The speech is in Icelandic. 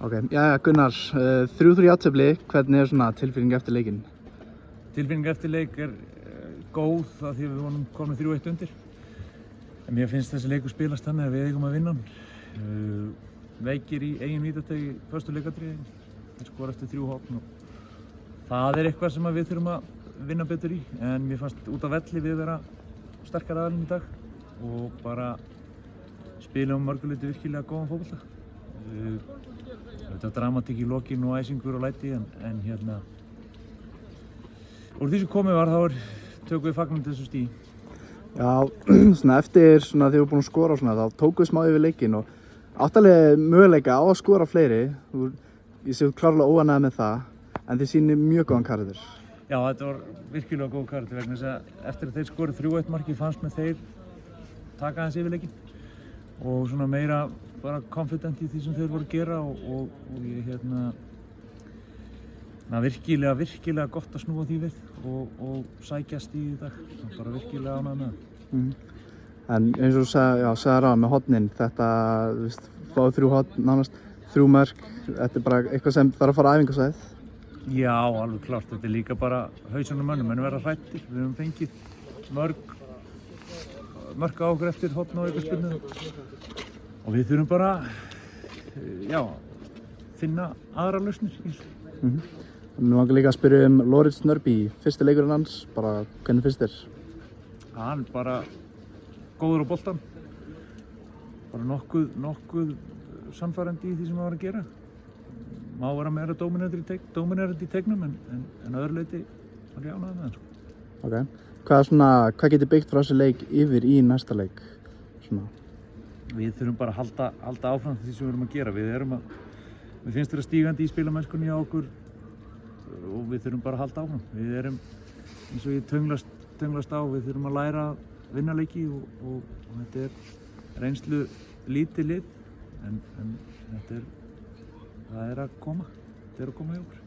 Ok, já Gunnar, 3-3 jafntefli, hvernig svona tilfinning eftir leikinn? Tilfinning eftir leik góð af því að við vorum komin 3-1 undir. En mér finnst þessi leikur spilast þannig að við eigum að vinna hann. Veikir í eigin vítateig í föstu leikadríi, þeir skora eftir 3 horn og það eitthvað sem við þurfum að vinna betur í. En mér fannst út af velli við vera sterkari aðilinn í dag og bara spilum mörguleiti virkilega góðan fótbolta. Þetta dramatík í lokin og æsingur og læti en hérna úr því sem komið var þá tökum við fagnandi þessu stíi. Já, svona eftir svona þegar við búin að skora og svona þá tókum við smá yfir leikinn og áttalega möguleika á að skora fleiri. Ég sé klárlega óánægður með það en þið sýnir mjög góðan karakter. Já, þetta var virkilega góð karakter vegna þess að eftir að þeir skorið 3-1 marki fannst með þeir taka aðeins yfir leikinn og svona meira bara confident í því sem þeir voru að gera og ég virkilega gott að snúa því við og sækjast í dag. Bara virkilega ánægður með það. En eins og sagði ráð með hornin, þetta, þú veist, fáið 3 horn, nánast 3 mörk, þetta bara eitthvað sem þarf að fara á æfingasvæðið? Já, alveg klart. Þetta líka bara hausunum mönnum, menn verða hræddir. Við höfum fengið mörk á okkur eftir horn og aukaspyrnu og við þurfum bara, finna aðra lausnir í þessu. Nú langar líka að spyrja Lawrence Nörby, fyrsti leikurinn hans, bara hvernig finnst þér? Hann bara góður á boltan, bara nokkuð sannfærandi í því sem hann var að gera. Má vera meira dóminerandi í teignum en öðru leyti var ég ánægður með hann. Ok, hvað getur byggt frá þessu leik yfir í næsta leik? Svona. Við þurfum bara að halda áfram því sem við erum að gera. Við finnst vera stígandi í spilamennskunni hjá okkur og við þurfum bara að halda áfram. Við erum eins og ég tönglast á, við þurfum að læra að vinna leiki og þetta reynslu lítið lið en það að koma hjá okkur.